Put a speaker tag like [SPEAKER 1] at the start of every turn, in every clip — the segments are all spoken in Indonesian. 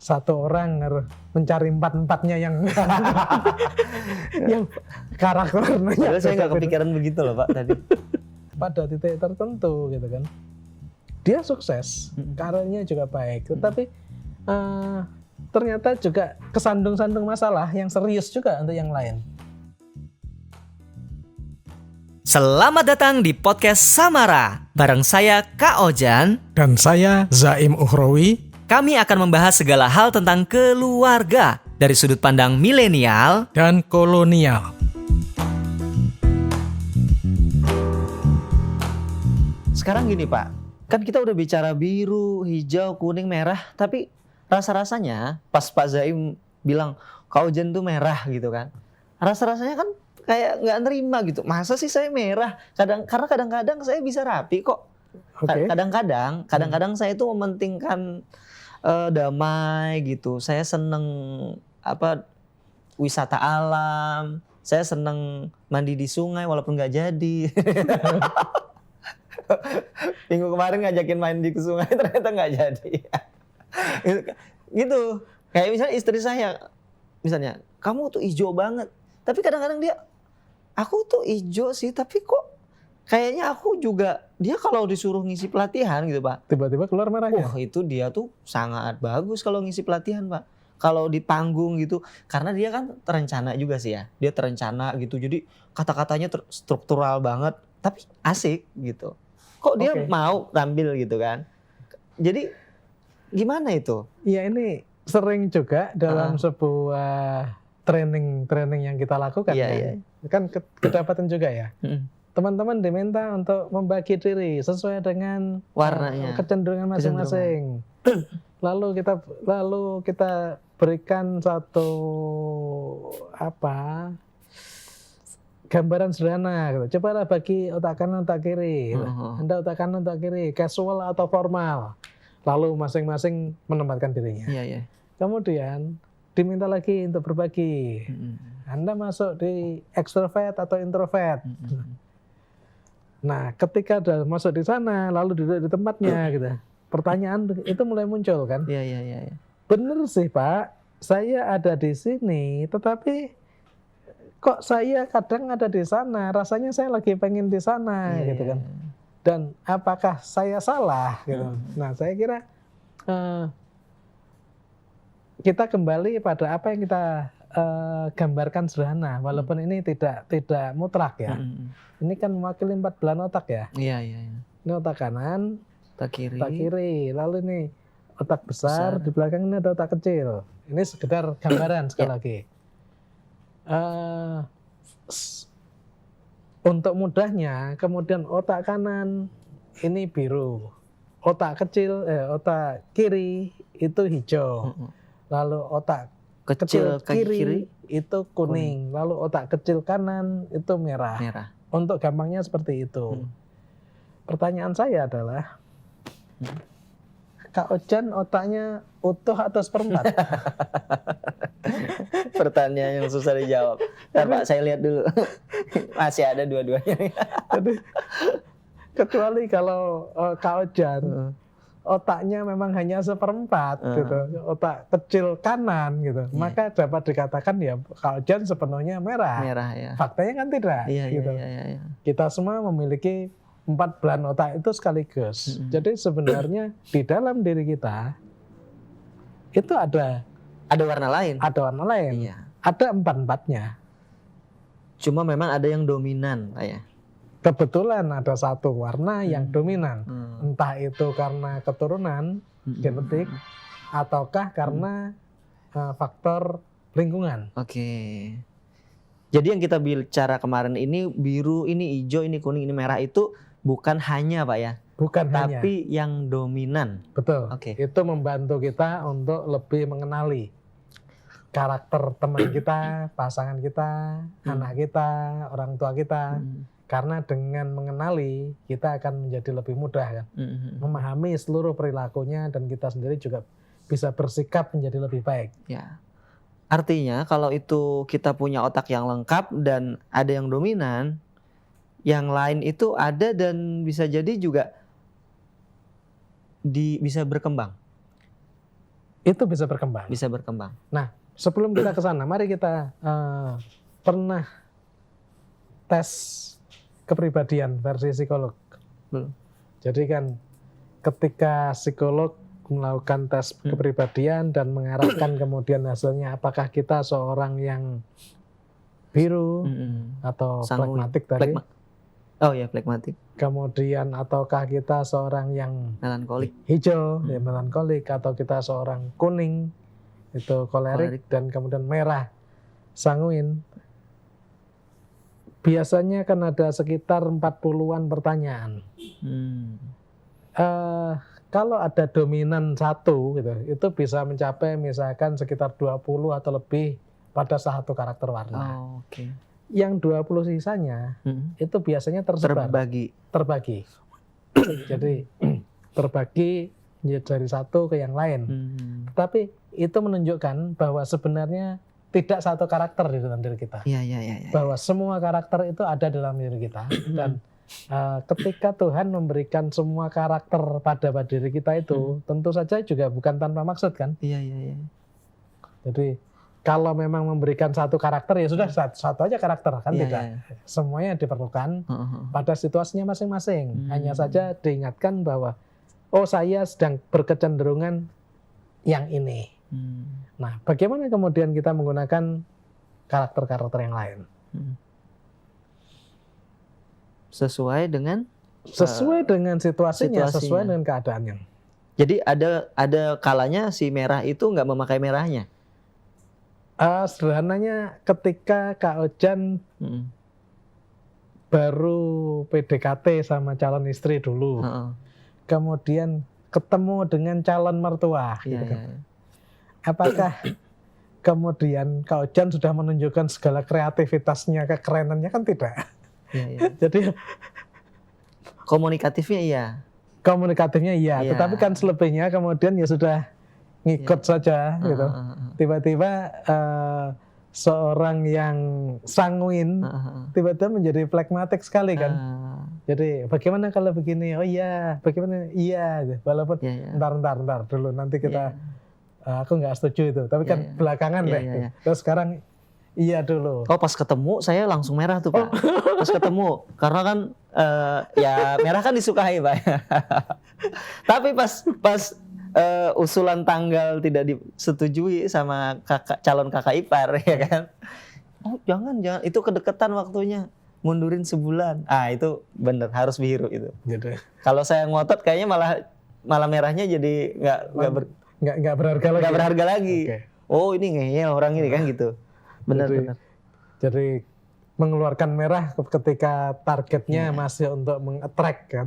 [SPEAKER 1] satu orang harus mencari empat-empatnya yang yang karakternya.
[SPEAKER 2] Padahal saya nggak kepikiran begitu loh Pak tadi.
[SPEAKER 1] Pada titik tertentu gitu kan, dia sukses, karirnya juga baik, tetapi ternyata juga kesandung-sandung masalah yang serius juga untuk yang lain.
[SPEAKER 3] Selamat datang di podcast Samara. Bareng saya Kak Ojan.
[SPEAKER 1] Dan saya Zaim Ukhrawi.
[SPEAKER 3] Kami akan membahas segala hal tentang keluarga dari sudut pandang milenial
[SPEAKER 1] dan kolonial.
[SPEAKER 2] Sekarang gini Pak, kan kita udah bicara biru, hijau, kuning, merah, tapi rasa-rasanya pas Pak Zaim bilang Kak Ojan tuh merah gitu kan, rasa-rasanya kan kayak nggak nerima gitu. Masa sih saya merah? Karena kadang-kadang saya bisa rapi kok.
[SPEAKER 1] Okay.
[SPEAKER 2] Kadang-kadang saya itu mementingkan damai gitu. Saya seneng wisata alam. Saya seneng mandi di sungai walaupun nggak jadi. Minggu kemarin ngajakin main di sungai ternyata nggak jadi. Gitu. Kayak misalnya istri saya, misalnya kamu tuh hijau banget. Tapi kadang-kadang aku tuh hijau sih, tapi kok kayaknya aku juga, dia kalau disuruh ngisi pelatihan gitu Pak,
[SPEAKER 1] tiba-tiba keluar merahnya.
[SPEAKER 2] Itu dia tuh sangat bagus kalau ngisi pelatihan Pak. Kalau di panggung gitu, karena dia kan terencana juga sih ya. Dia terencana gitu, jadi kata-katanya struktural banget, tapi asik gitu. Kok dia mau tampil gitu kan? Jadi gimana itu?
[SPEAKER 1] Ya ini sering juga dalam sebuah training yang kita lakukan kan kedapatan juga ya. Teman-teman diminta untuk membagi diri sesuai dengan
[SPEAKER 2] warnanya,
[SPEAKER 1] kecenderungan masing-masing. Lalu kita berikan satu gambaran sederhana gitu. Cobalah bagi otak kanan, otak kiri. Gitu. Anda otak kanan, otak kiri, casual atau formal. Lalu masing-masing menempatkan dirinya. Kemudian diminta lagi untuk berbagi. Anda masuk di extrovert atau introvert. Nah, ketika sudah masuk di sana, lalu duduk di tempatnya, gitu. Pertanyaan itu mulai muncul kan?
[SPEAKER 2] Iya.
[SPEAKER 1] Bener sih Pak, saya ada di sini, tetapi kok saya kadang ada di sana, rasanya saya lagi pengen di sana, gitu kan? Dan apakah saya salah, gitu? Nah, saya kira kita kembali pada apa yang kita gambarkan sederhana, walaupun ini tidak mutlak ya. Ini kan mewakili 4 belah otak ya.
[SPEAKER 2] Iya.
[SPEAKER 1] Ini otak kanan, otak kiri. Lalu ini otak besar, di belakang ini ada otak kecil. Ini sekedar gambaran sekali lagi. Untuk mudahnya, kemudian otak kanan ini biru, otak kiri itu hijau, lalu otak kecil kiri itu kuning, lalu otak kecil kanan itu merah. Untuk gampangnya seperti itu. Pertanyaan saya adalah, Kak Ojan otaknya utuh atau seperempat?
[SPEAKER 2] Pertanyaan yang susah dijawab. Ntar Pak, saya lihat dulu. Masih ada dua-duanya.
[SPEAKER 1] Jadi, kecuali kalau Kak Ojan otaknya memang hanya seperempat, gitu, otak kecil kanan, gitu, maka dapat dikatakan ya Kak Ojan sepenuhnya merah.
[SPEAKER 2] Ya.
[SPEAKER 1] Faktanya kan tidak. Gitu.
[SPEAKER 2] Iya.
[SPEAKER 1] Kita semua memiliki 4 belah otak itu sekaligus. Jadi sebenarnya di dalam diri kita itu ada
[SPEAKER 2] warna lain. Iya.
[SPEAKER 1] Ada 4-4-nya.
[SPEAKER 2] Cuma memang ada yang dominan, Pak ya.
[SPEAKER 1] Kebetulan ada satu warna yang dominan. Entah itu karena keturunan genetik ataukah karena faktor lingkungan.
[SPEAKER 2] Oke. Jadi yang kita bicara kemarin ini biru, ini hijau, ini kuning, ini merah itu bukan hanya Pak ya.
[SPEAKER 1] Bukan hanya.
[SPEAKER 2] Tapi yang dominan.
[SPEAKER 1] Betul. Itu membantu kita untuk lebih mengenali karakter teman kita, pasangan kita, anak kita, orang tua kita. Karena dengan mengenali, kita akan menjadi lebih mudah kan. Memahami seluruh perilakunya dan kita sendiri juga bisa bersikap menjadi lebih baik.
[SPEAKER 2] Ya. Artinya kalau itu kita punya otak yang lengkap dan ada yang dominan, yang lain itu ada dan bisa jadi juga bisa berkembang.
[SPEAKER 1] itu bisa berkembang.
[SPEAKER 2] Bisa berkembang.
[SPEAKER 1] Nah, sebelum kita ke sana, mari kita pernah tes kepribadian versi psikolog.
[SPEAKER 2] Belum.
[SPEAKER 1] Jadi kan ketika psikolog melakukan tes kepribadian dan mengarahkan kemudian hasilnya apakah kita seorang yang biru atau
[SPEAKER 2] Sanguin.
[SPEAKER 1] pragmatik tadi,
[SPEAKER 2] Oh ya, pragmatik.
[SPEAKER 1] kemudian ataukah kita seorang yang
[SPEAKER 2] Melankolik.
[SPEAKER 1] hijau, ya melankolik, atau kita seorang kuning, itu kolerik, dan kemudian merah, sanguin. Biasanya kan ada sekitar 40-an pertanyaan. Kalau ada dominan satu, gitu, itu bisa mencapai misalkan sekitar 20 atau lebih pada satu karakter warna.
[SPEAKER 2] Oh, oke.
[SPEAKER 1] Yang 20 sisanya itu biasanya terbagi. Jadi terbagi dari satu ke yang lain. Tapi itu menunjukkan bahwa sebenarnya tidak satu karakter di dalam diri kita.
[SPEAKER 2] Iya.
[SPEAKER 1] Bahwa semua karakter itu ada dalam diri kita. Dan ketika Tuhan memberikan semua karakter pada diri kita itu, tentu saja juga bukan tanpa maksud kan.
[SPEAKER 2] Iya.
[SPEAKER 1] Jadi kalau memang memberikan satu karakter ya sudah satu aja karakter kan, tidak. Semuanya diperlukan pada situasinya masing-masing. Hanya saja diingatkan bahwa saya sedang berkecenderungan yang ini. Nah, bagaimana kemudian kita menggunakan karakter-karakter yang lain?
[SPEAKER 2] Sesuai dengan
[SPEAKER 1] situasinya, sesuai dengan keadaannya.
[SPEAKER 2] Jadi ada kalanya si merah itu nggak memakai merahnya.
[SPEAKER 1] Sederhananya ketika Kak Ojan baru PDKT sama calon istri dulu, kemudian ketemu dengan calon mertua, gitu kan. Apakah kemudian Kak Ojan sudah menunjukkan segala kreativitasnya, kekerenannya? Kan tidak. Jadi
[SPEAKER 2] komunikatifnya iya,
[SPEAKER 1] tetapi kan selebihnya kemudian ya sudah ngikut saja gitu. Tiba-tiba seorang yang sanguin tiba-tiba menjadi pragmatik sekali kan. Jadi bagaimana kalau begini? Oh iya, bagaimana? Iya, walaupun ntar dulu nanti kita aku nggak setuju itu, tapi kan belakangan deh. Terus sekarang iya dulu.
[SPEAKER 2] Oh, pas ketemu saya langsung merah tuh, Pak. Pas ketemu karena kan ya merah kan disukai, Pak. Tapi pas usulan tanggal tidak disetujui sama calon kakak ipar, ya kan? Oh, jangan itu kedekatan waktunya, mundurin sebulan. Itu bener harus biru itu.
[SPEAKER 1] Gitu.
[SPEAKER 2] Kalau saya ngotot kayaknya malah merahnya jadi
[SPEAKER 1] nggak berharga lagi.
[SPEAKER 2] Okay. Oh, ini ngeyel orang ini kan gitu. Benar.
[SPEAKER 1] Jadi mengeluarkan merah ketika targetnya masih untuk meng-attract kan,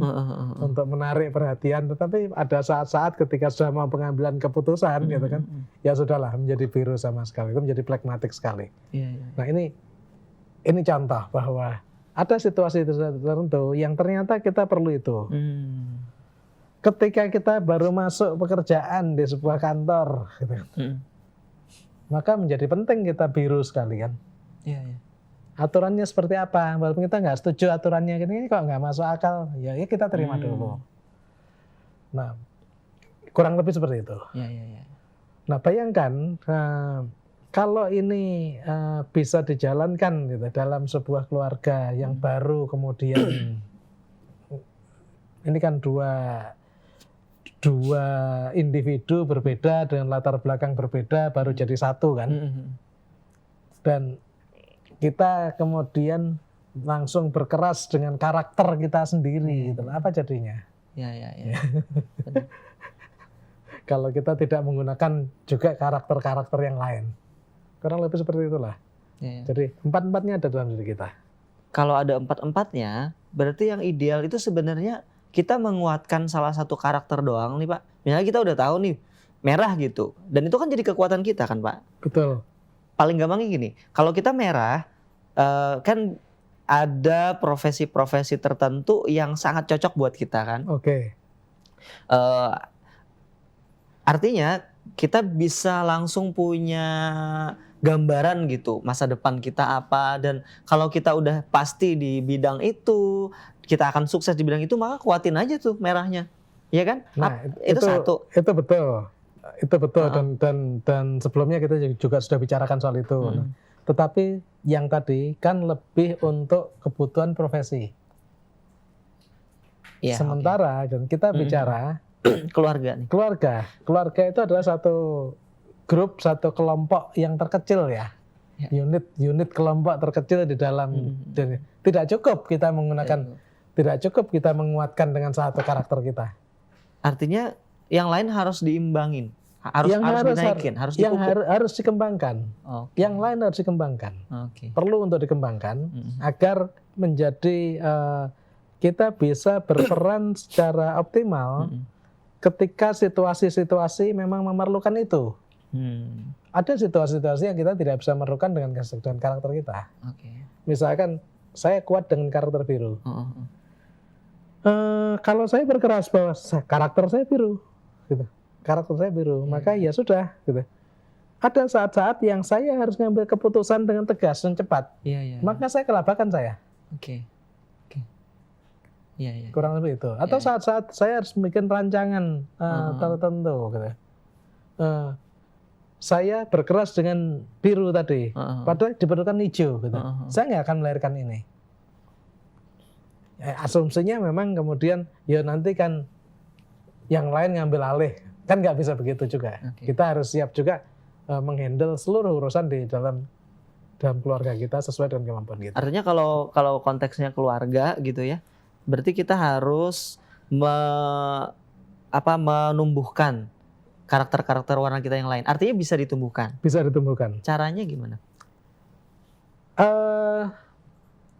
[SPEAKER 1] untuk menarik perhatian. Tetapi ada saat-saat ketika sudah mau pengambilan keputusan, gitu kan, ya sudahlah menjadi biru sama sekali, itu menjadi pragmatik sekali. Nah ini contoh bahwa ada situasi tertentu yang ternyata kita perlu itu. Ketika kita baru masuk pekerjaan di sebuah kantor, gitu, maka menjadi penting kita biru sekali kan. Aturannya seperti apa? Walaupun kita nggak setuju aturannya ini kok nggak masuk akal, ya kita terima dulu. Nah, kurang lebih seperti itu. Nah, bayangkan kalau ini bisa dijalankan gitu dalam sebuah keluarga yang baru, kemudian ini kan dua individu berbeda dengan latar belakang berbeda baru jadi satu kan. Dan kita kemudian langsung berkeras dengan karakter kita sendiri, gitu. Apa jadinya? Kalau kita tidak menggunakan juga karakter-karakter yang lain, kurang lebih seperti itulah. Jadi empat-empatnya ada dalam diri kita.
[SPEAKER 2] Kalau ada empat-empatnya, berarti yang ideal itu sebenarnya kita menguatkan salah satu karakter doang nih, Pak. Misalnya kita udah tahu nih merah gitu, dan itu kan jadi kekuatan kita kan, Pak.
[SPEAKER 1] Betul.
[SPEAKER 2] Paling gampangnya gini, kalau kita merah, kan ada profesi-profesi tertentu yang sangat cocok buat kita kan.
[SPEAKER 1] Oke.
[SPEAKER 2] Artinya kita bisa langsung punya gambaran gitu masa depan kita apa, dan kalau kita udah pasti di bidang itu, kita akan sukses di bidang itu, maka kuatin aja tuh merahnya, ya kan?
[SPEAKER 1] Nah,
[SPEAKER 2] itu satu.
[SPEAKER 1] Itu betul. Itu betul dan sebelumnya kita juga sudah bicarakan soal itu. Tetapi yang tadi kan lebih untuk kebutuhan profesi.
[SPEAKER 2] Ya,
[SPEAKER 1] Sementara dan kita bicara
[SPEAKER 2] keluarga nih.
[SPEAKER 1] Keluarga itu adalah satu grup, satu kelompok yang terkecil ya. Unit kelompok terkecil di dalam. Dan tidak cukup kita menguatkan dengan satu karakter kita.
[SPEAKER 2] Artinya yang lain harus diimbangin. Harus dinaikin, harus dipupuk.
[SPEAKER 1] Harus dikembangkan. Yang lain harus dikembangkan. Perlu untuk dikembangkan agar menjadi kita bisa berperan secara optimal ketika situasi-situasi memang memerlukan itu. Ada situasi-situasi yang kita tidak bisa memerlukan dengan karakter kita. Misalkan saya kuat dengan karakter biru. Kalau saya berkeras bahwa karakter saya biru, gitu. Karakter saya biru, maka ya sudah, gitu. Ada saat-saat yang saya harus ngambil keputusan dengan tegas dan cepat, maka saya kelabakan saya. Kurang lebih itu. Atau saat-saat saya harus bikin rancangan tertentu, gitu. Saya berkeras dengan biru tadi, padahal diperlukan hijau, gitu. Saya nggak akan melahirkan ini. Asumsinya memang kemudian ya nanti kan yang lain ngambil alih, kan nggak bisa begitu juga. Kita harus siap juga menghandle seluruh urusan di dalam keluarga kita sesuai dengan kemampuan kita.
[SPEAKER 2] Artinya kalau konteksnya keluarga gitu ya, berarti kita harus menumbuhkan karakter-karakter warna kita yang lain. Artinya bisa ditumbuhkan.
[SPEAKER 1] Bisa ditumbuhkan.
[SPEAKER 2] Caranya gimana?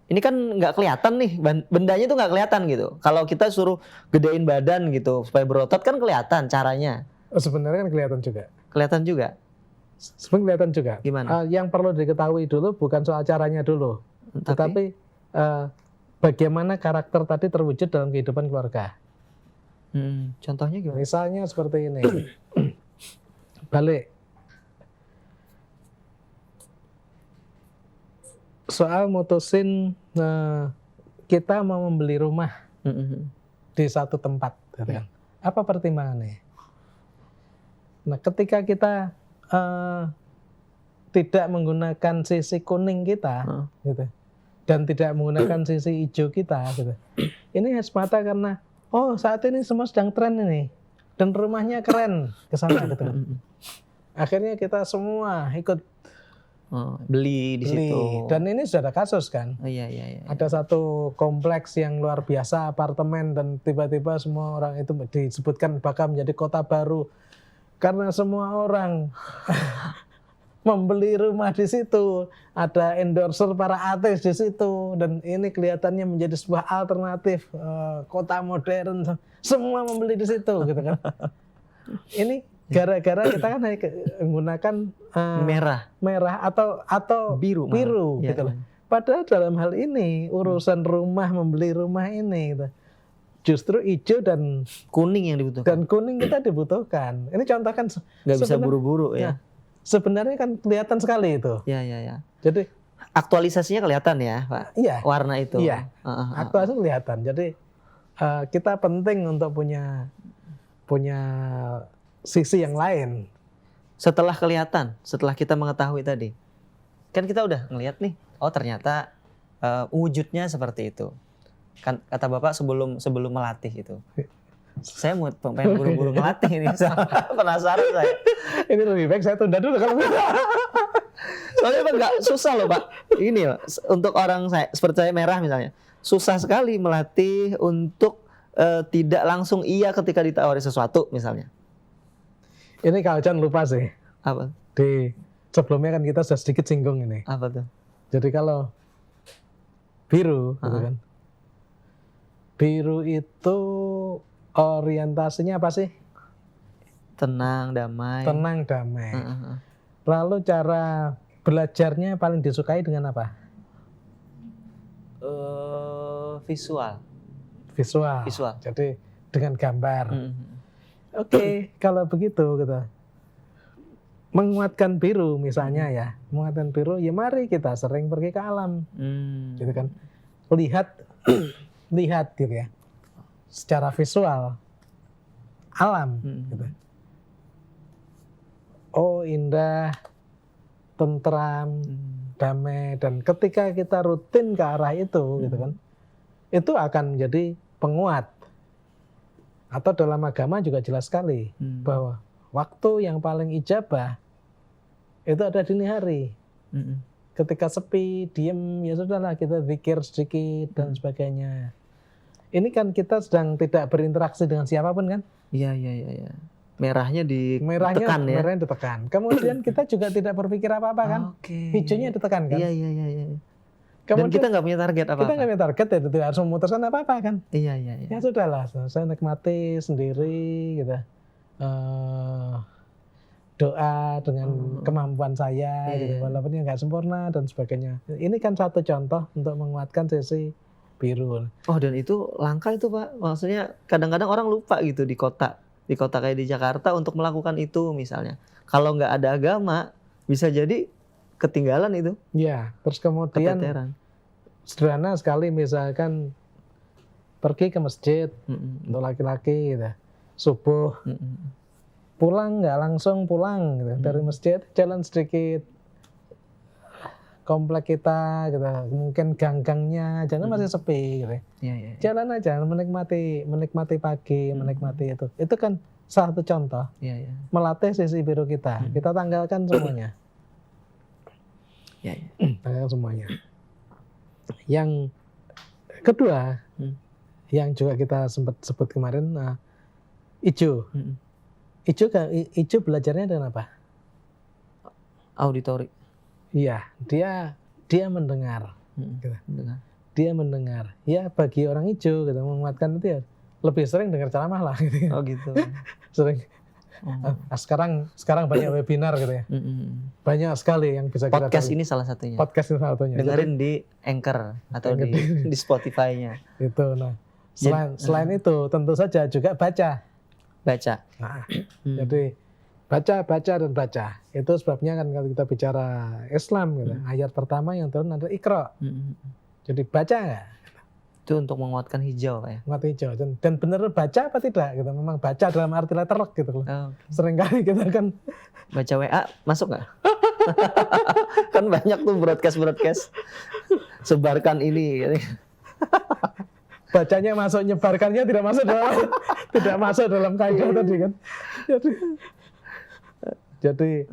[SPEAKER 2] Ini kan nggak kelihatan nih, bendanya tuh nggak kelihatan gitu. Kalau kita suruh gedein badan gitu supaya berotot kan kelihatan caranya.
[SPEAKER 1] Sebenarnya kan kelihatan juga.
[SPEAKER 2] Kelihatan juga.
[SPEAKER 1] Sebenarnya kelihatan juga.
[SPEAKER 2] Gimana?
[SPEAKER 1] Yang perlu diketahui dulu bukan soal caranya dulu, tetapi bagaimana karakter tadi terwujud dalam kehidupan keluarga.
[SPEAKER 2] Contohnya gimana?
[SPEAKER 1] Misalnya seperti ini. Balik. Soal mutusin kita mau membeli rumah di satu tempat, gitu kan. Apa pertimbangannya? Nah, ketika kita tidak menggunakan sisi kuning kita, gitu, dan tidak menggunakan sisi hijau kita, gitu. Ini semata karena saat ini semua sedang tren ini, dan rumahnya keren kesana, gitu kan. Akhirnya kita semua ikut
[SPEAKER 2] beli di situ.
[SPEAKER 1] Dan ini sudah ada kasus kan.
[SPEAKER 2] Iya.
[SPEAKER 1] Ada satu kompleks yang luar biasa apartemen dan tiba-tiba semua orang itu disebutkan bakal menjadi kota baru karena semua orang membeli rumah di situ. Ada endorser para artis di situ dan ini kelihatannya menjadi sebuah alternatif kota modern. Semua membeli di situ, gitu kan. Ini gara-gara kita kan menggunakan merah atau biru gitu loh. Padahal dalam hal ini urusan rumah, membeli rumah ini gitu, justru hijau dan
[SPEAKER 2] kuning yang dibutuhkan.
[SPEAKER 1] Dan kuning kita dibutuhkan. Ini contoh kan
[SPEAKER 2] nggak bisa buru-buru ya.
[SPEAKER 1] Sebenarnya kan kelihatan sekali itu.
[SPEAKER 2] Iya.
[SPEAKER 1] Jadi
[SPEAKER 2] aktualisasinya kelihatan ya, Pak.
[SPEAKER 1] Iya.
[SPEAKER 2] Warna itu.
[SPEAKER 1] Iya. Aktualisasi kelihatan. Jadi kita penting untuk punya sisi yang lain.
[SPEAKER 2] Setelah kelihatan, setelah kita mengetahui tadi, kan kita udah ngelihat nih, ternyata wujudnya seperti itu. Kan kata Bapak sebelum melatih itu. Saya pengen buru-buru melatih ini, penasaran saya.
[SPEAKER 1] Ini lebih baik saya tunda dulu kalau
[SPEAKER 2] soalnya Pak nggak susah loh Pak. Ini loh, untuk orang seperti saya merah misalnya, susah sekali melatih untuk tidak langsung iya ketika ditawari sesuatu misalnya.
[SPEAKER 1] Ini Kak Ojan lupa sih.
[SPEAKER 2] Apa?
[SPEAKER 1] Di sebelumnya kan kita sudah sedikit singgung ini.
[SPEAKER 2] Apa tuh?
[SPEAKER 1] Jadi kalau biru, gitu kan. Biru itu orientasinya apa sih?
[SPEAKER 2] Tenang, damai.
[SPEAKER 1] Tenang, damai. Lalu cara belajarnya paling disukai dengan apa?
[SPEAKER 2] Visual.
[SPEAKER 1] Jadi dengan gambar. Oke, kalau begitu gitu. Menguatkan biru misalnya ya. Menguatkan biru, ya mari kita sering pergi ke alam. Gitu kan. Lihat gitu ya. Secara visual alam gitu. oh indah, tentram, damai, dan ketika kita rutin ke arah itu gitu kan, itu akan menjadi penguat. Atau dalam agama juga jelas sekali bahwa waktu yang paling ijabah itu ada dini hari. Ketika sepi, diem, ya sudahlah kita zikir sedikit dan sebagainya. Ini kan kita sedang tidak berinteraksi dengan siapapun kan?
[SPEAKER 2] Iya. Merahnya ditekan ya.
[SPEAKER 1] Merahnya ditekan. Kemudian kita juga tidak berpikir apa-apa kan? Hijaunya ditekan kan?
[SPEAKER 2] Iya.
[SPEAKER 1] Kemudian
[SPEAKER 2] Dan kita nggak punya target apa-apa.
[SPEAKER 1] Kita nggak punya target ya, tidak harus memutuskan apa-apa kan?
[SPEAKER 2] Iya.
[SPEAKER 1] Ya sudahlah, saya nikmati sendiri gitu. Doa dengan kemampuan saya gitu, walaupun yang nggak sempurna dan sebagainya. Ini kan satu contoh untuk menguatkan sisi biru.
[SPEAKER 2] Oh, dan itu langka itu Pak. Maksudnya kadang-kadang orang lupa gitu di kota kayak di Jakarta untuk melakukan itu misalnya. Kalau nggak ada agama bisa jadi ketinggalan itu.
[SPEAKER 1] Ya, terus kemudian
[SPEAKER 2] keteteran.
[SPEAKER 1] Sederhana sekali misalkan pergi ke masjid untuk laki-laki gitu, subuh. Pulang nggak langsung pulang gitu. Dari masjid jalan sedikit komplek kita gitu, mungkin gang-gangnya jangan masih sepi gitu.
[SPEAKER 2] Iya.
[SPEAKER 1] Jalan aja menikmati pagi, menikmati itu kan satu contoh.
[SPEAKER 2] Iya.
[SPEAKER 1] Melatih sisi biru kita. Kita tanggalkan semuanya.
[SPEAKER 2] Iya.
[SPEAKER 1] Tanggalkan semuanya. Yang kedua, yang juga kita sempat sebut kemarin, hijau. Hijau belajarnya dengan apa?
[SPEAKER 2] Auditori.
[SPEAKER 1] Iya, dia mendengar. Gitu. Dia mendengar. Ya bagi orang hijau gitu, menguatkan itu ya lebih sering dengar ceramah lah gitu.
[SPEAKER 2] Oh gitu.
[SPEAKER 1] Sering. Sekarang banyak webinar gitu ya. Banyak sekali yang bisa kita
[SPEAKER 2] podcast ini salah satunya.
[SPEAKER 1] Podcast ini salah satunya.
[SPEAKER 2] Dengerin di Anchor atau di Spotify-nya.
[SPEAKER 1] Itu. Nah, selain itu tentu saja juga baca. Nah, jadi baca dan baca. Itu sebabnya kan kalau kita bicara Islam gitu, ayat pertama yang turun adalah Iqra. Jadi baca nggak?
[SPEAKER 2] Itu untuk menguatkan hijau ya.
[SPEAKER 1] Menguatkan hijau. Dan benar baca apa tidak? Gitu. Memang baca dalam arti letterlock gitu loh. Seringkali kita kan
[SPEAKER 2] baca WA masuk nggak? Kan banyak tuh broadcast. Sebarkan ini.
[SPEAKER 1] Bacanya masuk, nyebarkannya tidak masuk dalam kaidah tadi kan. Jadi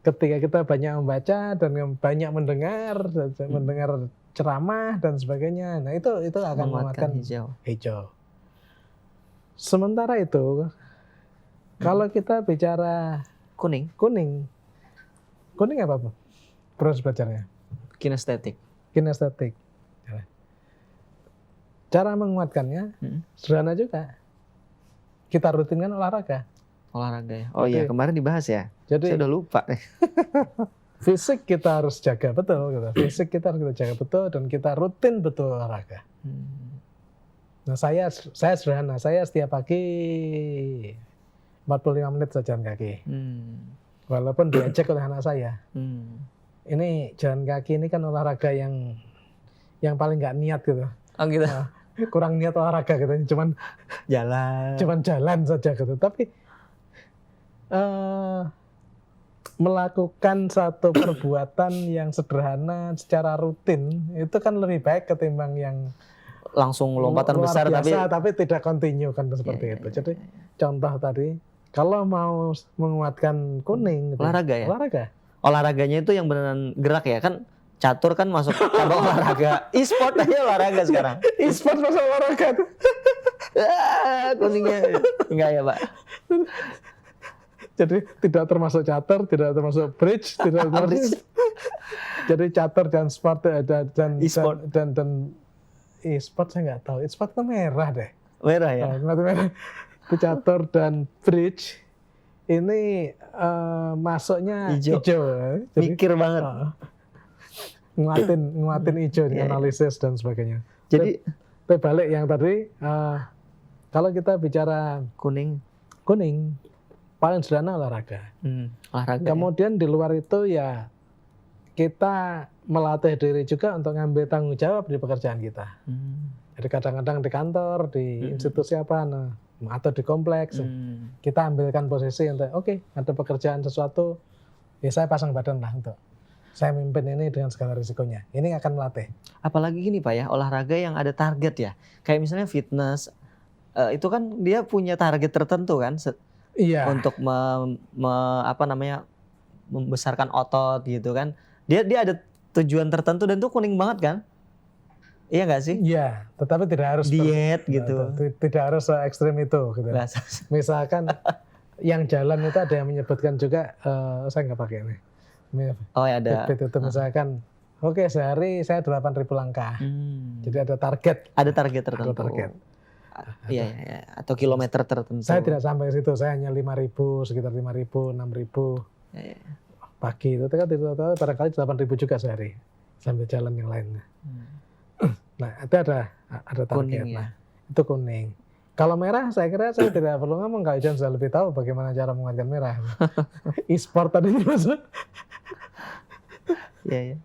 [SPEAKER 1] ketika kita banyak membaca dan banyak mendengar ceramah dan sebagainya, nah itu akan menguatkan hijau. Sementara itu, kalau kita bicara
[SPEAKER 2] kuning
[SPEAKER 1] apa proses belajarnya?
[SPEAKER 2] Kinestetik.
[SPEAKER 1] Cara menguatkannya sederhana juga. Kita rutinkan olahraga
[SPEAKER 2] ya. Oh iya, kemarin dibahas ya.
[SPEAKER 1] Jadi
[SPEAKER 2] saya udah lupa nih.
[SPEAKER 1] Fisik kita harus jaga betul gitu. Fisik kita harus kita jaga betul dan kita rutin betul olahraga. Nah, saya sederhana. Saya setiap pagi 45 menit saja jalan kaki. Walaupun diajak oleh anak saya. Ini jalan kaki ini kan olahraga yang paling nggak niat gitu.
[SPEAKER 2] Oh gitu.
[SPEAKER 1] Nah, kurang niat olahraga gitu, cuman jalan saja gitu. Tapi melakukan satu perbuatan yang sederhana secara rutin itu kan lebih baik ketimbang yang
[SPEAKER 2] langsung lompatan besar
[SPEAKER 1] biasa, tapi tidak kontinu kan seperti itu. Jadi contoh tadi kalau mau menguatkan kuning,
[SPEAKER 2] olahraga ya.
[SPEAKER 1] Olahraganya
[SPEAKER 2] itu yang beneran gerak ya kan. Catur kan masuk cabang olahraga. E-sport aja olahraga sekarang.
[SPEAKER 1] E-sport masuk olahraga.
[SPEAKER 2] Kuningnya enggak ya, Pak?
[SPEAKER 1] Jadi tidak termasuk catur, tidak termasuk bridge, tidak termasuk. Jadi catur dan sport dan e-sport dan e-sport saya nggak tahu. E-sport itu merah deh.
[SPEAKER 2] Merah ya.
[SPEAKER 1] Merah. Itu catur dan bridge ini masuknya hijau.
[SPEAKER 2] Jadi, mikir banget.
[SPEAKER 1] Nguatin hijau di analisis dan sebagainya.
[SPEAKER 2] Jadi
[SPEAKER 1] balik yang tadi kalau kita bicara kuning paling sederhana olahraga. Kemudian di luar itu ya kita melatih diri juga untuk ngambil tanggung jawab di pekerjaan kita. Jadi kadang-kadang di kantor, di institusi apa, nah atau di kompleks. Kita ambilkan posisi untuk oke, ada pekerjaan sesuatu, ya saya pasang badan lah untuk saya mimpin ini dengan segala risikonya. Ini akan melatih.
[SPEAKER 2] Apalagi gini Pak ya, olahraga yang ada target ya. Kayak misalnya fitness, itu kan dia punya target tertentu kan,
[SPEAKER 1] Iya.
[SPEAKER 2] untuk membesarkan otot gitu kan. Dia ada tujuan tertentu dan itu kuning banget kan? Iya nggak sih?
[SPEAKER 1] Iya, tetapi tidak harus
[SPEAKER 2] Diet gitu.
[SPEAKER 1] Tidak harus se ekstrim itu. Gitu. Misalkan yang jalan itu ada yang menyebutkan juga, saya nggak pakai ini.
[SPEAKER 2] Oh ya ada.
[SPEAKER 1] Fitbit itu misalkan, oke sehari saya 8.000 langkah. Jadi ada target.
[SPEAKER 2] Ada target tertentu.
[SPEAKER 1] Ada target.
[SPEAKER 2] Iya. Atau kilometer tertentu.
[SPEAKER 1] Saya tidak sampai ke situ, saya hanya 5.000, sekitar 5.000, 6.000.
[SPEAKER 2] Ya.
[SPEAKER 1] Pagi itu kan barangkali 8.000 juga sehari sambil jalan yang lainnya. Nah itu ada target.
[SPEAKER 2] Kuning,
[SPEAKER 1] nah, itu kuning. Kalau merah saya kira saya tidak perlu ngomong, Kak Ojan sudah lebih tahu bagaimana cara menguatkan merah. E-sport tadi maksud.
[SPEAKER 2] Iya.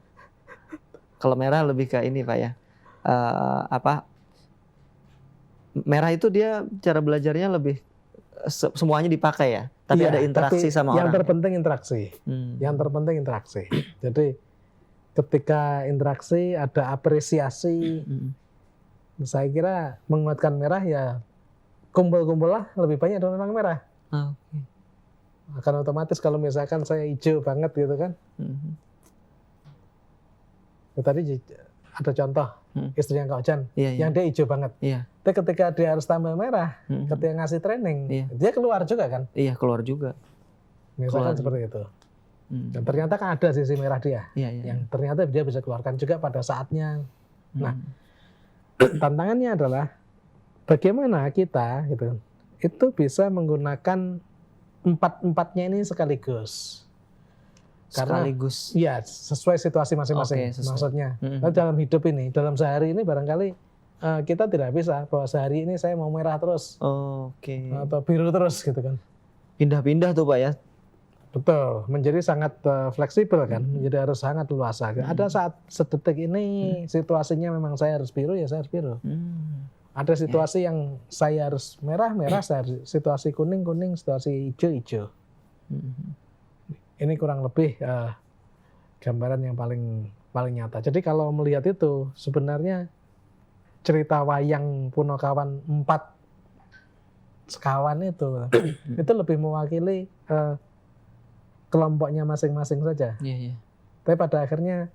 [SPEAKER 2] Kalau merah lebih ke ini Pak ya. Merah itu dia cara belajarnya lebih semuanya dipakai ya. Tapi ada interaksi sama
[SPEAKER 1] yang
[SPEAKER 2] orang.
[SPEAKER 1] terpenting interaksi. Yang terpenting interaksi. Jadi ketika interaksi ada apresiasi. Saya kira menguatkan merah ya kumpul-kumpul lah lebih banyak dengan orang merah. Akan otomatis kalau misalkan saya hijau banget gitu kan. Tadi ada contoh istrinya Kak Ojan yang dia hijau banget. Tapi ketika dia harus tambah merah, ketika ngasih training, dia keluar juga kan?
[SPEAKER 2] Iya keluar juga.
[SPEAKER 1] Misalkan seperti itu. Dan ternyata kan ada sisi merah dia, yang ternyata dia bisa keluarkan juga pada saatnya. Nah, tantangannya adalah bagaimana kita gitu, itu bisa menggunakan empat-empatnya ini sekaligus. Karena ya sesuai situasi masing-masing. Maksudnya dalam hidup ini, dalam sehari ini barangkali kita tidak bisa bahwa sehari ini saya mau merah terus atau biru terus gitu kan.
[SPEAKER 2] Pindah-pindah tuh Pak ya.
[SPEAKER 1] Betul, menjadi sangat fleksibel kan, menjadi harus sangat luasa. Ada saat sedetik ini situasinya memang saya harus biru, ya saya harus biru. Ada situasi yang saya harus merah, situasi kuning, situasi hijau. Ini kurang lebih gambaran yang paling nyata. Jadi kalau melihat itu sebenarnya cerita wayang Punokawan 4 sekawan itu lebih mewakili kelompoknya masing-masing saja. Tapi pada akhirnya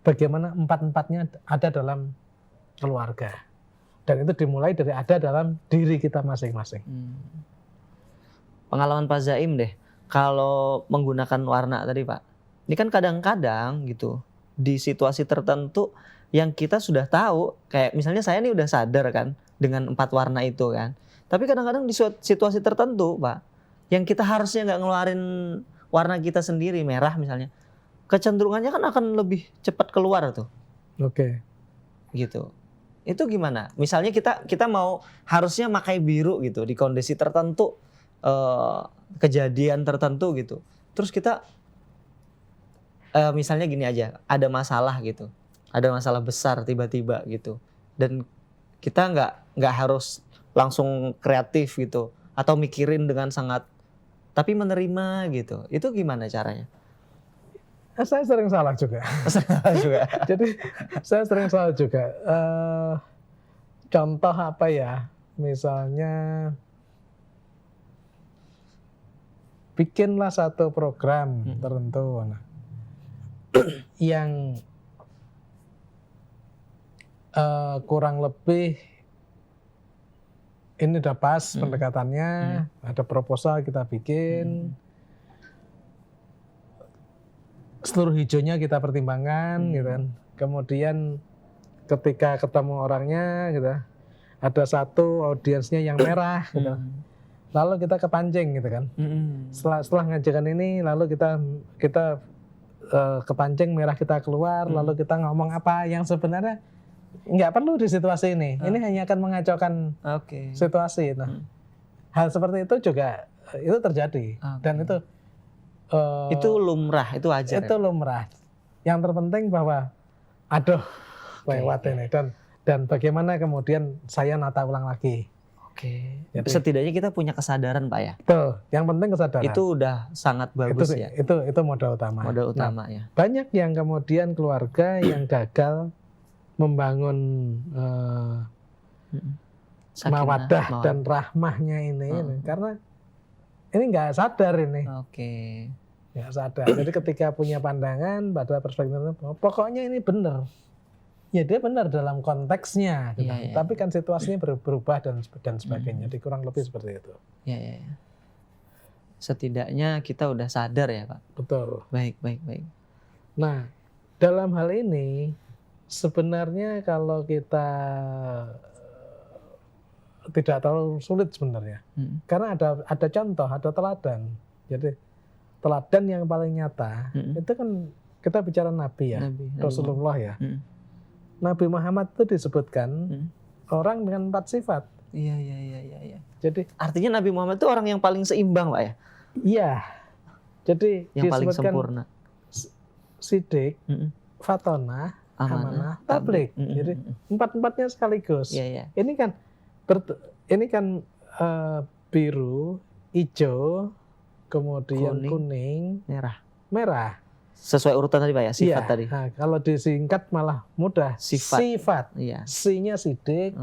[SPEAKER 1] bagaimana empat-empatnya ada dalam keluarga. Dan itu dimulai dari ada dalam diri kita masing-masing.
[SPEAKER 2] Pengalaman Pak Zaim deh. Kalau menggunakan warna tadi Pak, ini kan kadang-kadang gitu di situasi tertentu yang kita sudah tahu, kayak misalnya saya nih udah sadar kan dengan 4 warna itu kan, tapi kadang-kadang di situasi tertentu Pak, yang kita harusnya nggak ngeluarin warna kita sendiri, merah misalnya, kecenderungannya kan akan lebih cepat keluar tuh. Gitu. Itu gimana? Misalnya kita mau harusnya pakai biru gitu di kondisi tertentu. Kejadian tertentu gitu, terus kita misalnya gini aja, ada masalah besar tiba-tiba gitu, dan kita nggak harus langsung kreatif gitu atau mikirin dengan sangat, tapi menerima gitu, itu gimana caranya?
[SPEAKER 1] Saya sering salah juga. Jadi saya sering salah juga. Contoh apa ya, misalnya bikinlah satu program tertentu yang kurang lebih ini udah pas pendekatannya, ada proposal kita bikin, seluruh hijaunya kita pertimbangkan, gitu kan. Kemudian ketika ketemu orangnya, gitu, ada satu audiensnya yang merah, gitu. Lalu kita kepancing gitu kan. Setelah ngajarkan ini, lalu kita kepancing, merah kita keluar, lalu kita ngomong apa yang sebenarnya nggak perlu di situasi ini. Ini hanya akan mengacaukan situasi. Nah, hal seperti itu juga itu terjadi dan itu
[SPEAKER 2] lumrah, itu wajar.
[SPEAKER 1] Itu lumrah. Yang terpenting bahwa lewat ini dan bagaimana kemudian saya nata ulang lagi.
[SPEAKER 2] Oke.
[SPEAKER 1] Jadi-
[SPEAKER 2] Setidaknya kita punya kesadaran Pak ya.
[SPEAKER 1] Betul. Yang penting kesadaran.
[SPEAKER 2] Itu udah sangat bagus
[SPEAKER 1] itu,
[SPEAKER 2] ya.
[SPEAKER 1] Itu modal utama.
[SPEAKER 2] Modal
[SPEAKER 1] Nah,
[SPEAKER 2] utama ya.
[SPEAKER 1] banyak yang kemudian keluarga yang gagal membangun
[SPEAKER 2] Sakinah,
[SPEAKER 1] mawaddah dan rahmahnya ini karena ini nggak sadar ini.
[SPEAKER 2] Oke.
[SPEAKER 1] Nggak sadar. Jadi ketika punya pandangan pada perspektif itu, pokoknya ini benar. Ya dia benar dalam konteksnya, gitu.
[SPEAKER 2] Iya, iya.
[SPEAKER 1] Tapi kan situasinya berubah dan sebagainya. Jadi kurang lebih seperti itu.
[SPEAKER 2] Ya. Setidaknya kita udah sadar ya Pak.
[SPEAKER 1] Betul.
[SPEAKER 2] Baik.
[SPEAKER 1] Nah, dalam hal ini sebenarnya kalau kita tidak terlalu sulit sebenarnya. Karena ada contoh, ada teladan. Jadi teladan yang paling nyata itu kan kita bicara Nabi ya,
[SPEAKER 2] Nabi.
[SPEAKER 1] Rasulullah ya. Nabi Muhammad itu disebutkan orang dengan 4 sifat.
[SPEAKER 2] Iya.
[SPEAKER 1] Jadi
[SPEAKER 2] Artinya Nabi Muhammad itu orang yang paling seimbang Pak ya.
[SPEAKER 1] iya. Jadi
[SPEAKER 2] Yang paling
[SPEAKER 1] disebutkan
[SPEAKER 2] sempurna.
[SPEAKER 1] sidik, fatonah, amanah, tablik. Jadi 4-4-nya sekaligus.
[SPEAKER 2] Iya.
[SPEAKER 1] Ini kan biru, hijau, kemudian kuning, merah.
[SPEAKER 2] Sesuai urutan tadi Pak ya, sifat
[SPEAKER 1] Iya.
[SPEAKER 2] tadi.
[SPEAKER 1] Nah, kalau disingkat malah mudah.
[SPEAKER 2] Sifat. Iya.
[SPEAKER 1] C-nya sidik,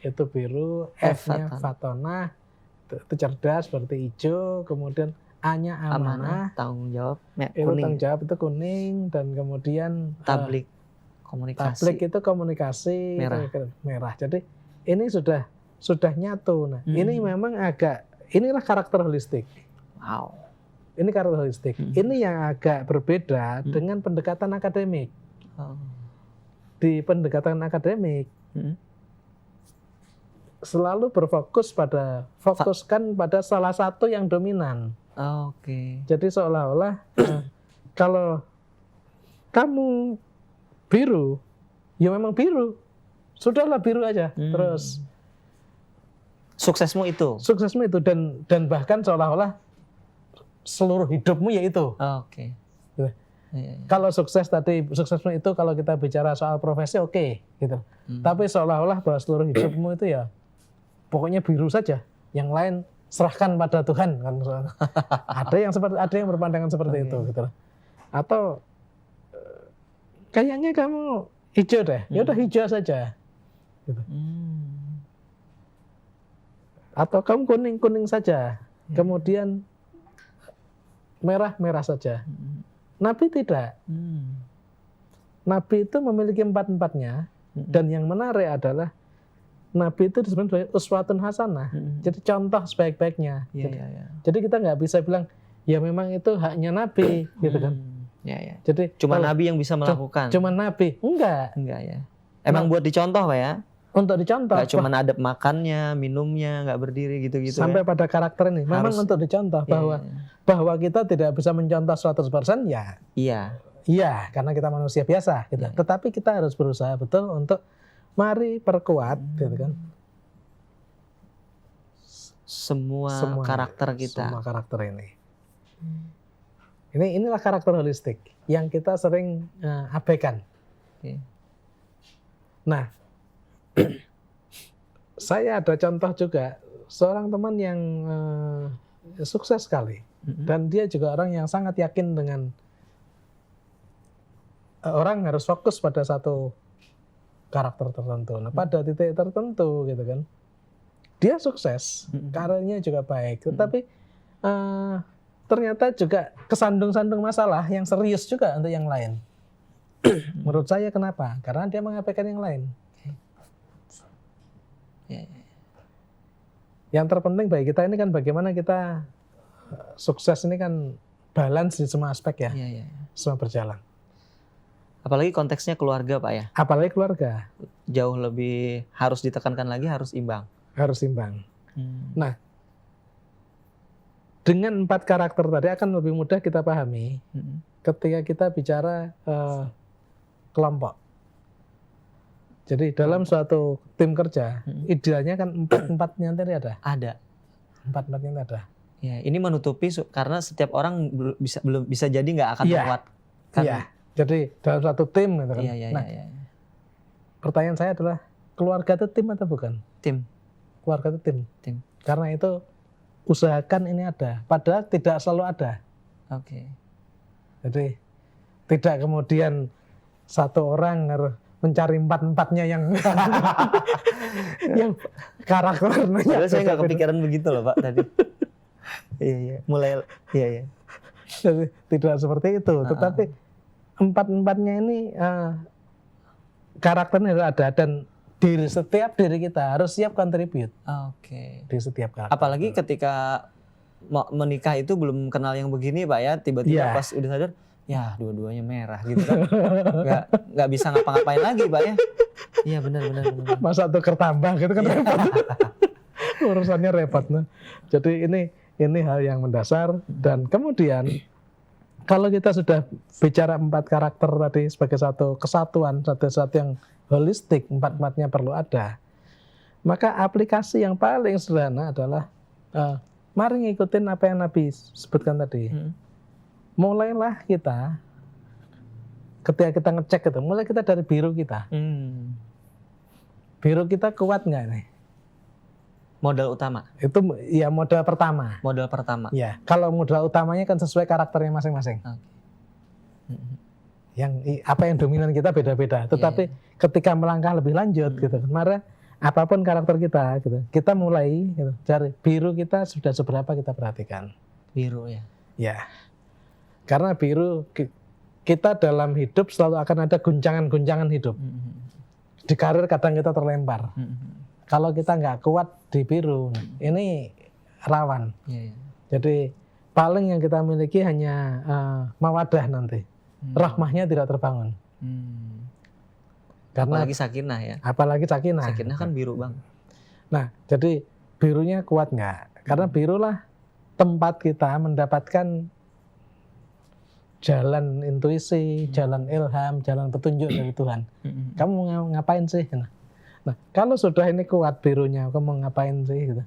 [SPEAKER 1] itu biru, F-nya fatonah, itu cerdas berarti hijau, kemudian A-nya amanah,
[SPEAKER 2] tanggung jawab,
[SPEAKER 1] itu
[SPEAKER 2] kuning.
[SPEAKER 1] tanggung jawab itu kuning, dan kemudian
[SPEAKER 2] Tablik, komunikasi.
[SPEAKER 1] tablik itu komunikasi, merah. Jadi ini sudah nyatu. Nah, ini memang inilah karakter holistik.
[SPEAKER 2] Wow.
[SPEAKER 1] Ini karakter holistik. Ini yang agak berbeda dengan pendekatan akademik. Di pendekatan akademik selalu fokuskan pada salah satu yang dominan.
[SPEAKER 2] Oke.
[SPEAKER 1] Jadi seolah-olah kalau kamu biru, ya memang biru. Sudahlah biru aja. Terus
[SPEAKER 2] suksesmu itu.
[SPEAKER 1] Dan bahkan seolah-olah seluruh hidupmu ya itu.
[SPEAKER 2] Oke.
[SPEAKER 1] Gitu.
[SPEAKER 2] Iya.
[SPEAKER 1] Kalau suksesmu itu kalau kita bicara soal profesi oke, gitu. Tapi seolah-olah bahwa seluruh hidupmu itu ya pokoknya biru saja. Yang lain serahkan pada Tuhan kan. ada yang berpandangan seperti itu gitu. Atau kayaknya kamu hijau deh. Ya udah hijau saja. Gitu. Atau kamu kuning saja. Kemudian merah saja. Nabi tidak. Nabi itu memiliki 4-4-nya. Dan yang menarik adalah Nabi itu disebut sebagai uswatun hasanah. Jadi contoh sebaik-baiknya. Jadi kita nggak bisa bilang ya memang itu haknya Nabi, gitu kan?
[SPEAKER 2] Ya.
[SPEAKER 1] Jadi
[SPEAKER 2] cuma Nabi yang bisa melakukan.
[SPEAKER 1] Cuma Nabi, enggak
[SPEAKER 2] ya. Emang buat dicontoh Pak ya?
[SPEAKER 1] Untuk dicontoh.
[SPEAKER 2] Nggak cuma adab makannya, minumnya, nggak berdiri gitu-gitu.
[SPEAKER 1] Sampai pada karakter ini, memang untuk dicontoh bahwa kita tidak bisa mencontoh 100% ya. Iya, karena kita manusia biasa, gitu. Tetapi kita harus berusaha betul untuk mari perkuat, gitu kan?
[SPEAKER 2] Semua karakter kita.
[SPEAKER 1] Semua karakter ini. Inilah karakter holistik yang kita sering abaikan. Nah, saya ada contoh juga seorang teman yang sukses sekali dan dia juga orang yang sangat yakin dengan orang harus fokus pada satu karakter tertentu. Nah, pada titik tertentu gitu kan, dia sukses, karirnya juga baik, tetapi ternyata juga kesandung-sandung masalah yang serius juga untuk yang lain. Menurut saya kenapa? Karena dia mengabaikan yang lain. Yang terpenting bagi kita ini kan bagaimana kita sukses ini kan balance di semua aspek ya. Semua berjalan.
[SPEAKER 2] Apalagi konteksnya keluarga Pak ya.
[SPEAKER 1] Apalagi keluarga.
[SPEAKER 2] Jauh lebih harus ditekankan lagi, harus imbang.
[SPEAKER 1] Harus imbang. Nah, dengan 4 karakter tadi akan lebih mudah kita pahami ketika kita bicara kelompok. Jadi dalam suatu tim kerja, idealnya kan 4-4-nya tadi ada.
[SPEAKER 2] Ada.
[SPEAKER 1] 4-4-nya ada.
[SPEAKER 2] Ya, ini menutupi karena setiap orang belum bisa jadi nggak akan kuat.
[SPEAKER 1] Iya. Jadi dalam suatu tim gitu kan.
[SPEAKER 2] Iya.
[SPEAKER 1] Pertanyaan saya adalah keluarga itu tim atau bukan?
[SPEAKER 2] Tim.
[SPEAKER 1] keluarga itu tim.
[SPEAKER 2] Tim.
[SPEAKER 1] Karena itu usahakan ini ada, padahal tidak selalu ada.
[SPEAKER 2] Oke.
[SPEAKER 1] Jadi tidak kemudian satu orang harus mencari empat-empatnya yang yang karakternya.
[SPEAKER 2] Padahal saya nggak kepikiran begitu loh Pak tadi. Iya. Mulai, iya.
[SPEAKER 1] Jadi, tidak seperti itu, tetapi empat-empatnya ini karakternya harus ada, dan setiap diri kita harus siap kontribut.
[SPEAKER 2] Oke.
[SPEAKER 1] Di setiap karakter.
[SPEAKER 2] Apalagi ketika menikah itu belum kenal yang begini Pak ya, tiba-tiba pas udah sadar, ya dua-duanya merah gitu kan. nggak bisa ngapa-ngapain lagi Pak ya. Iya benar.
[SPEAKER 1] Masa tukar tambah gitu kan repot. Urusannya repot. Nah. Jadi ini hal yang mendasar, dan kemudian kalau kita sudah bicara 4 karakter tadi sebagai satu kesatuan, satu yang holistik, 4-4-nya perlu ada. Maka aplikasi yang paling sederhana adalah mari ngikutin apa yang Nabi sebutkan tadi. Mulailah kita ketika kita ngecek itu, mulai kita dari biru kita. Biru kita kuat nggak nih?
[SPEAKER 2] Modal utama.
[SPEAKER 1] Itu ya modal pertama.
[SPEAKER 2] Modal pertama.
[SPEAKER 1] Ya, kalau modal utamanya kan sesuai karakternya masing-masing. Yang apa yang dominan kita beda-beda. Tetapi ketika melangkah lebih lanjut gitu, maka apapun karakter kita gitu, kita mulai gitu, dari biru kita sudah seberapa kita perhatikan.
[SPEAKER 2] Biru ya.
[SPEAKER 1] Ya. Karena biru kita dalam hidup selalu akan ada guncangan-guncangan hidup. Di karir kadang kita terlempar. Kalau kita nggak kuat di biru, ini rawan. Jadi paling yang kita miliki hanya mawadah nanti. Rahmahnya tidak terbangun. Karena
[SPEAKER 2] apalagi sakinah ya.
[SPEAKER 1] Apalagi sakinah.
[SPEAKER 2] Sakinah kan biru bang.
[SPEAKER 1] Nah, jadi birunya kuat nggak? Karena birulah tempat kita mendapatkan jalan intuisi, jalan ilham, jalan petunjuk dari Tuhan. Kamu mau ngapain sih? Nah, kalau sudah ini kuat birunya, kamu mau ngapain sih? Gitu.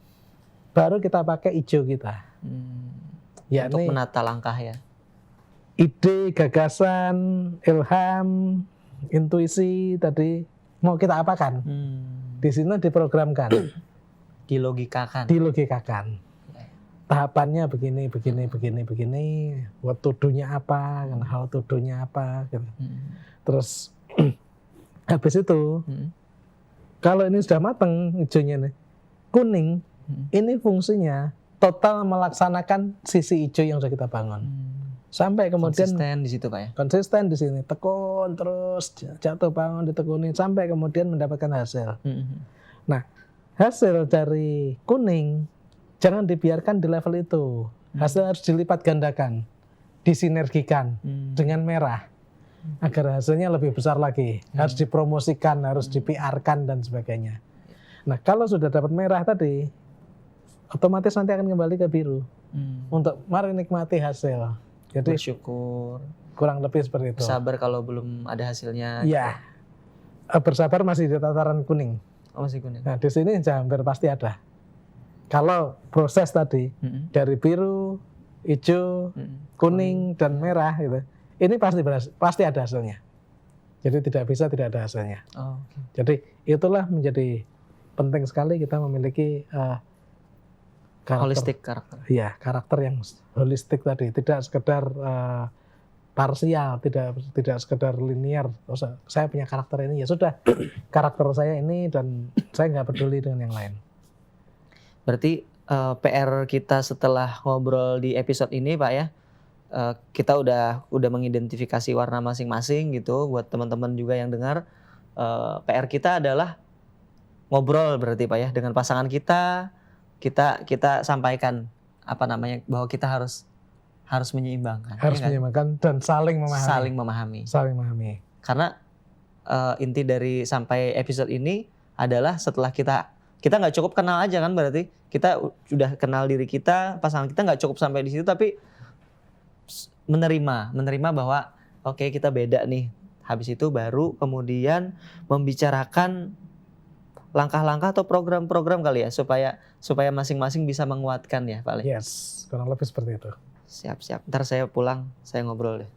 [SPEAKER 1] Baru kita pakai hijau kita.
[SPEAKER 2] Untuk menata langkah ya.
[SPEAKER 1] Ide, gagasan, ilham, intuisi tadi mau kita apakan? Di sini diprogramkan.
[SPEAKER 2] Dilogikakan.
[SPEAKER 1] Tahapannya begini. What to do-nya apa, how to do-nya apa. Gitu. Terus habis itu, kalau ini sudah matang hijaunya nih, kuning, ini fungsinya total melaksanakan sisi hijau yang sudah kita bangun. Sampai kemudian
[SPEAKER 2] konsisten di situ Pak ya.
[SPEAKER 1] Konsisten di sini, tekun terus jatuh bangun ditekunin sampai kemudian mendapatkan hasil. Nah, hasil dari kuning jangan dibiarkan di level itu. Hasil harus dilipat gandakan, disinergikan dengan merah agar hasilnya lebih besar lagi. Harus dipromosikan, harus di-PR-kan dan sebagainya. Nah, kalau sudah dapat merah tadi, otomatis nanti akan kembali ke biru untuk mari nikmati hasil. Jadi
[SPEAKER 2] bersyukur,
[SPEAKER 1] kurang lebih seperti itu.
[SPEAKER 2] Sabar kalau belum ada hasilnya.
[SPEAKER 1] Iya. Bersabar masih di tataran kuning.
[SPEAKER 2] Oh, masih kuning.
[SPEAKER 1] Nah, di sini hampir pasti ada. Kalau proses tadi dari biru, hijau, kuning dan merah gitu. Ini pasti ada hasilnya. Jadi tidak bisa tidak ada hasilnya. Jadi itulah menjadi penting sekali kita memiliki
[SPEAKER 2] holistik karakter.
[SPEAKER 1] Iya, karakter yang holistik tadi, tidak sekedar parsial, tidak sekedar linear. Saya punya karakter ini, ya sudah karakter saya ini dan saya nggak peduli dengan yang lain.
[SPEAKER 2] Berarti PR kita setelah ngobrol di episode ini Pak ya, kita udah mengidentifikasi warna masing-masing gitu. Buat teman-teman juga yang dengar, PR kita adalah ngobrol berarti Pak ya dengan pasangan kita. Kita sampaikan bahwa kita harus menyeimbangkan.
[SPEAKER 1] Harus menyeimbangkan dan saling memahami. Saling memahami.
[SPEAKER 2] Karena inti dari sampai episode ini adalah setelah kita nggak cukup kenal aja kan, berarti kita sudah kenal diri kita, pasangan kita nggak cukup sampai di situ, tapi menerima bahwa oke, kita beda nih. Habis itu baru kemudian membicarakan langkah-langkah atau program-program kali ya supaya masing-masing bisa menguatkan ya Pak Le.
[SPEAKER 1] Yes, kurang lebih seperti itu.
[SPEAKER 2] Siap. Ntar saya pulang, saya ngobrol deh.